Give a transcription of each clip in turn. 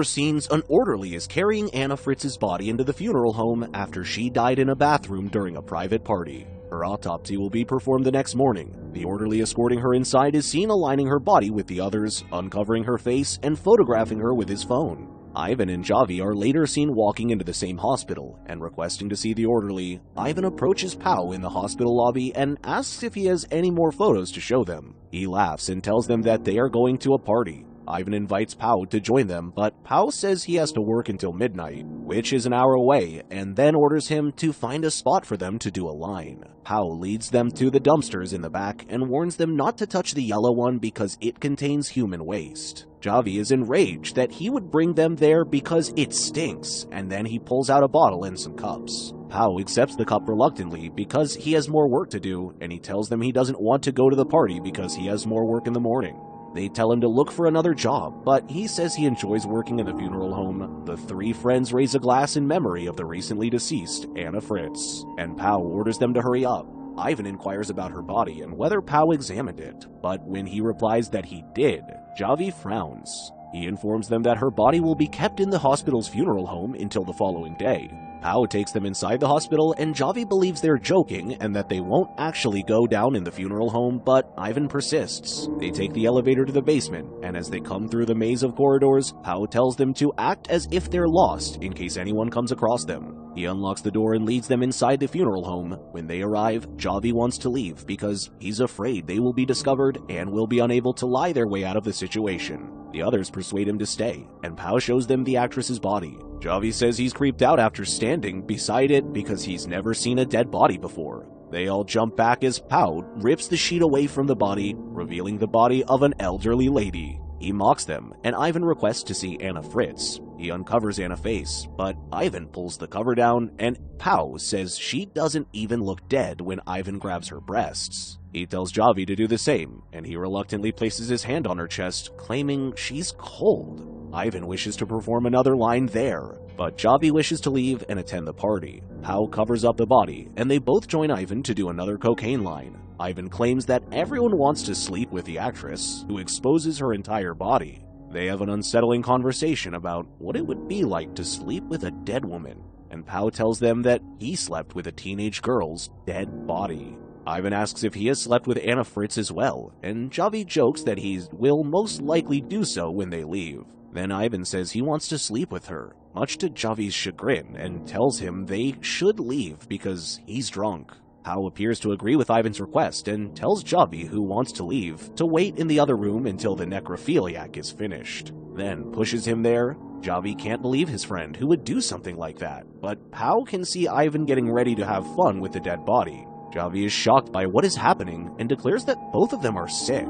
first scenes, an orderly is carrying Anna Fritz's body into the funeral home after she died in a bathroom during a private party. Her autopsy will be performed the next morning. The orderly escorting her inside is seen aligning her body with the others, uncovering her face, and photographing her with his phone. Ivan and Javi are later seen walking into the same hospital and requesting to see the orderly. Ivan approaches Pau in the hospital lobby and asks if he has any more photos to show them. He laughs and tells them that they are going to a party. Ivan invites Pau to join them, but Pau says he has to work until midnight, which is an hour away, and then orders him to find a spot for them to do a line. Pau leads them to the dumpsters in the back and warns them not to touch the yellow one because it contains human waste. Javi is enraged that he would bring them there because it stinks, and then he pulls out a bottle and some cups. Pau accepts the cup reluctantly because he has more work to do, and he tells them he doesn't want to go to the party because he has more work in the morning. They tell him to look for another job, but he says he enjoys working in the funeral home. The three friends raise a glass in memory of the recently deceased Anna Fritz, and Pau orders them to hurry up. Ivan inquires about her body and whether Pau examined it, but when he replies that he did, Javi frowns. He informs them that her body will be kept in the hospital's funeral home until the following day. Pau takes them inside the hospital, and Javi believes they're joking and that they won't actually go down in the funeral home, but Ivan persists. They take the elevator to the basement, and as they come through the maze of corridors, Pau tells them to act as if they're lost in case anyone comes across them. He unlocks the door and leads them inside the funeral home. When they arrive, Javi wants to leave because he's afraid they will be discovered and will be unable to lie their way out of the situation. The others persuade him to stay, and Pau shows them the actress's body. Javi says he's creeped out after standing beside it because he's never seen a dead body before. They all jump back as Pau rips the sheet away from the body, revealing the body of an elderly lady. He mocks them, and Ivan requests to see Anna Fritz. He uncovers Anna's face, but Ivan pulls the cover down, and Pau says she doesn't even look dead when Ivan grabs her breasts. He tells Javi to do the same, and he reluctantly places his hand on her chest, claiming she's cold. Ivan wishes to perform another line there, but Javi wishes to leave and attend the party. Pau covers up the body, and they both join Ivan to do another cocaine line. Ivan claims that everyone wants to sleep with the actress, who exposes her entire body. They have an unsettling conversation about what it would be like to sleep with a dead woman, and Pau tells them that he slept with a teenage girl's dead body. Ivan asks if he has slept with Anna Fritz as well, and Javi jokes that he will most likely do so when they leave. Then Ivan says he wants to sleep with her, much to Javi's chagrin, and tells him they should leave because he's drunk. Pau appears to agree with Ivan's request and tells Javi, who wants to leave, to wait in the other room until the necrophiliac is finished, then pushes him there. Javi can't believe his friend who would do something like that, but Pau can see Ivan getting ready to have fun with the dead body. Javi is shocked by what is happening and declares that both of them are sick.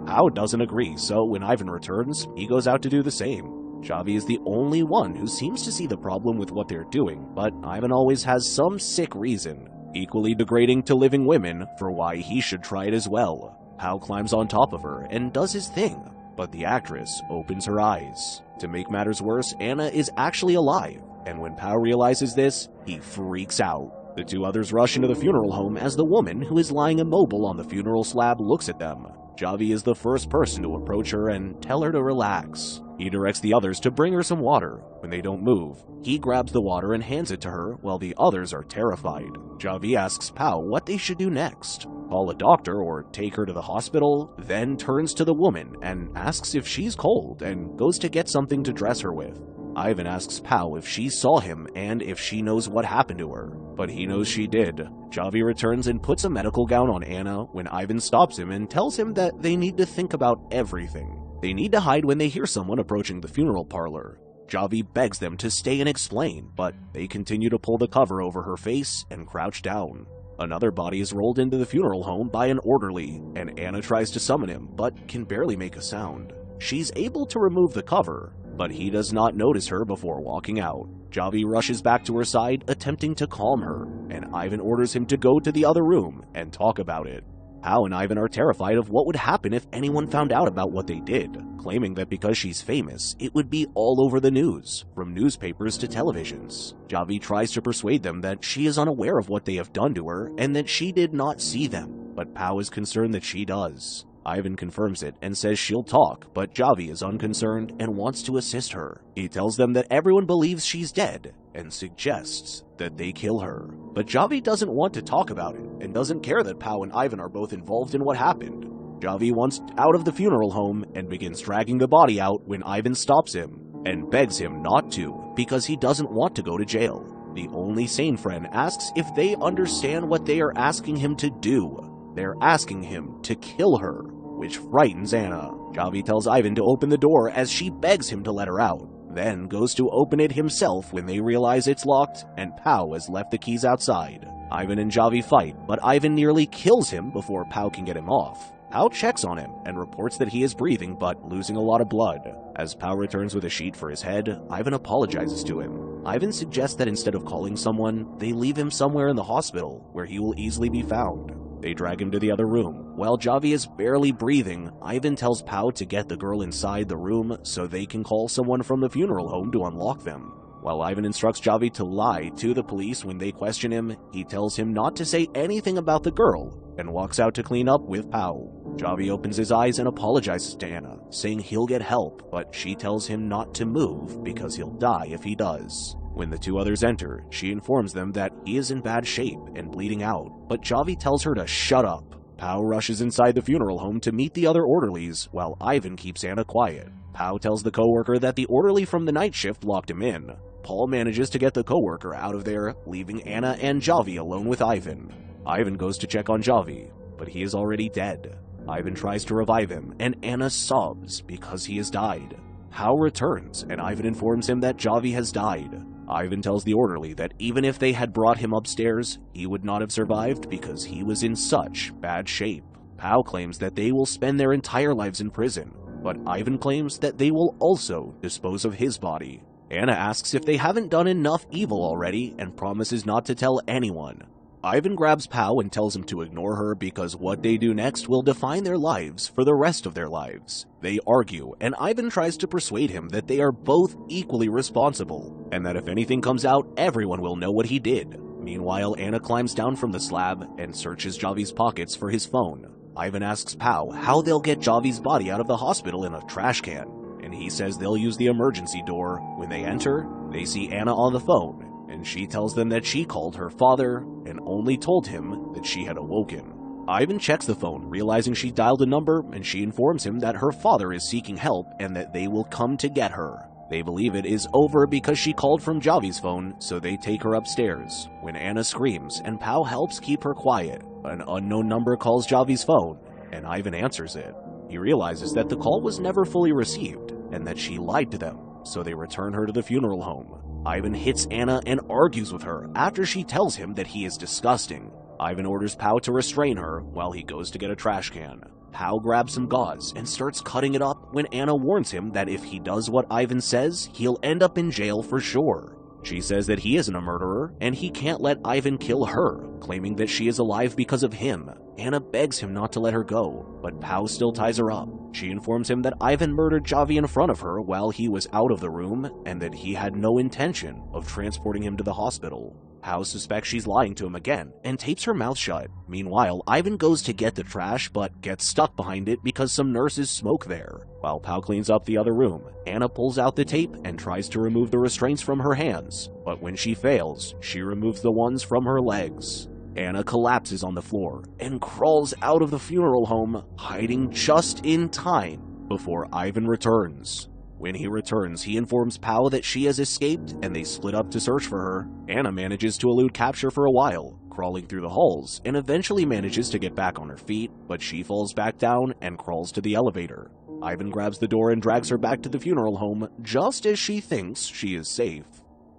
Pau doesn't agree, so when Ivan returns, he goes out to do the same. Javi is the only one who seems to see the problem with what they're doing, but Ivan always has some sick reason, equally degrading to living women, for why he should try it as well. Pau climbs on top of her and does his thing, but the actress opens her eyes. To make matters worse, Anna is actually alive, and when Pau realizes this, he freaks out. The two others rush into the funeral home as the woman, who is lying immobile on the funeral slab, looks at them. Javi is the first person to approach her and tell her to relax. He directs the others to bring her some water. When they don't move, he grabs the water and hands it to her while the others are terrified. Javi asks Pau what they should do next. Call a doctor or take her to the hospital, then turns to the woman and asks if she's cold and goes to get something to dress her with. Ivan asks Pau if she saw him and if she knows what happened to her, but he knows she did. Javi returns and puts a medical gown on Anna when Ivan stops him and tells him that they need to think about everything. They need to hide when they hear someone approaching the funeral parlor. Javi begs them to stay and explain, but they continue to pull the cover over her face and crouch down. Another body is rolled into the funeral home by an orderly, and Anna tries to summon him, but can barely make a sound. She's able to remove the cover, but he does not notice her before walking out. Javi rushes back to her side, attempting to calm her, and Ivan orders him to go to the other room and talk about it. Pau and Ivan are terrified of what would happen if anyone found out about what they did, claiming that because she's famous, it would be all over the news, from newspapers to televisions. Javi tries to persuade them that she is unaware of what they have done to her and that she did not see them, but Pau is concerned that she does. Ivan confirms it and says she'll talk, but Javi is unconcerned and wants to assist her. He tells them that everyone believes she's dead and suggests that they kill her. But Javi doesn't want to talk about it and doesn't care that Pao and Ivan are both involved in what happened. Javi wants out of the funeral home and begins dragging the body out when Ivan stops him and begs him not to because he doesn't want to go to jail. The only sane friend asks if they understand what they are asking him to do. They're asking him to kill her, which frightens Anna. Javi tells Ivan to open the door as she begs him to let her out, then goes to open it himself when they realize it's locked and Pao has left the keys outside. Ivan and Javi fight, but Ivan nearly kills him before Pao can get him off. Pao checks on him and reports that he is breathing but losing a lot of blood. As Pao returns with a sheet for his head, Ivan apologizes to him. Ivan suggests that instead of calling someone, they leave him somewhere in the hospital where he will easily be found. They drag him to the other room. While Javi is barely breathing, Ivan tells Pao to get the girl inside the room so they can call someone from the funeral home to unlock them. While Ivan instructs Javi to lie to the police when they question him, he tells him not to say anything about the girl and walks out to clean up with Pao. Javi opens his eyes and apologizes to Anna, saying he'll get help, but she tells him not to move because he'll die if he does. When the two others enter, she informs them that he is in bad shape and bleeding out, but Javi tells her to shut up. Pao rushes inside the funeral home to meet the other orderlies, while Ivan keeps Anna quiet. Pao tells the coworker that the orderly from the night shift locked him in. Paul manages to get the coworker out of there, leaving Anna and Javi alone with Ivan. Ivan goes to check on Javi, but he is already dead. Ivan tries to revive him, and Anna sobs because he has died. Pao returns, and Ivan informs him that Javi has died. Ivan tells the orderly that even if they had brought him upstairs, he would not have survived because he was in such bad shape. Pao claims that they will spend their entire lives in prison, but Ivan claims that they will also dispose of his body. Anna asks if they haven't done enough evil already and promises not to tell anyone. Ivan grabs Pao and tells him to ignore her because what they do next will define their lives for the rest of their lives. They argue, and Ivan tries to persuade him that they are both equally responsible, and that if anything comes out, everyone will know what he did. Meanwhile, Anna climbs down from the slab and searches Javi's pockets for his phone. Ivan asks Pao how they'll get Javi's body out of the hospital in a trash can, and he says they'll use the emergency door. When they enter, they see Anna on the phone, and she tells them that she called her father and only told him that she had awoken. Ivan checks the phone, realizing she dialed a number, and she informs him that her father is seeking help and that they will come to get her. They believe it is over because she called from Javi's phone, so they take her upstairs. When Anna screams and Pao helps keep her quiet, an unknown number calls Javi's phone, and Ivan answers it. He realizes that the call was never fully received and that she lied to them, so they return her to the funeral home. Ivan hits Anna and argues with her after she tells him that he is disgusting. Ivan orders Pao to restrain her while he goes to get a trash can. Pao grabs some gauze and starts cutting it up when Anna warns him that if he does what Ivan says, he'll end up in jail for sure. She says that he isn't a murderer and he can't let Ivan kill her, claiming that she is alive because of him. Anna begs him not to let her go, but Pao still ties her up. She informs him that Ivan murdered Javi in front of her while he was out of the room and that he had no intention of transporting him to the hospital. Pao suspects she's lying to him again and tapes her mouth shut. Meanwhile, Ivan goes to get the trash but gets stuck behind it because some nurses smoke there. While Pao cleans up the other room, Anna pulls out the tape and tries to remove the restraints from her hands, but when she fails, she removes the ones from her legs. Anna collapses on the floor and crawls out of the funeral home, hiding just in time before Ivan returns. When he returns, he informs Pao that she has escaped and they split up to search for her. Anna manages to elude capture for a while, crawling through the halls, and eventually manages to get back on her feet, but she falls back down and crawls to the elevator. Ivan grabs the door and drags her back to the funeral home just as she thinks she is safe.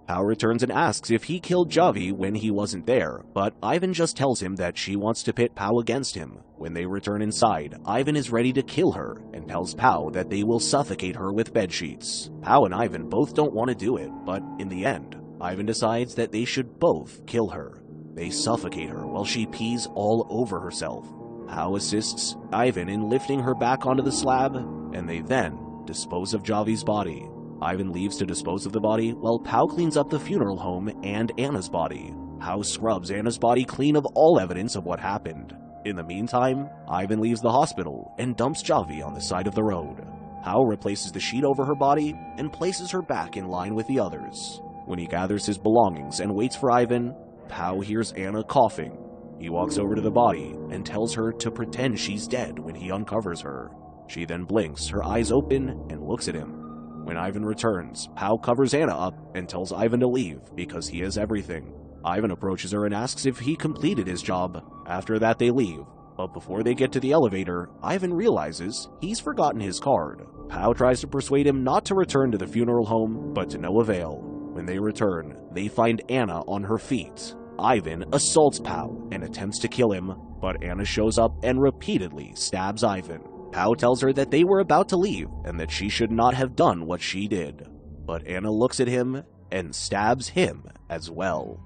Pao returns and asks if he killed Javi when he wasn't there, but Ivan just tells him that she wants to pit Pao against him. When they return inside, Ivan is ready to kill her and tells Pao that they will suffocate her with bedsheets. Pao and Ivan both don't want to do it, but in the end, Ivan decides that they should both kill her. They suffocate her while she pees all over herself. Pao assists Ivan in lifting her back onto the slab, and they then dispose of Javi's body. Ivan leaves to dispose of the body while Pao cleans up the funeral home and Anna's body. Pao scrubs Anna's body clean of all evidence of what happened. In the meantime, Ivan leaves the hospital and dumps Javi on the side of the road. Pao replaces the sheet over her body and places her back in line with the others. When he gathers his belongings and waits for Ivan, Pao hears Anna coughing. He walks over to the body and tells her to pretend she's dead when he uncovers her. She then blinks, her eyes open, and looks at him. When Ivan returns, Pao covers Anna up and tells Ivan to leave because he has everything. Ivan approaches her and asks if he completed his job. After that, they leave. But before they get to the elevator, Ivan realizes he's forgotten his card. Pao tries to persuade him not to return to the funeral home, but to no avail. When they return, they find Anna on her feet. Ivan assaults Pao and attempts to kill him, but Anna shows up and repeatedly stabs Ivan. Pao tells her that they were about to leave and that she should not have done what she did. But Anna looks at him and stabs him as well.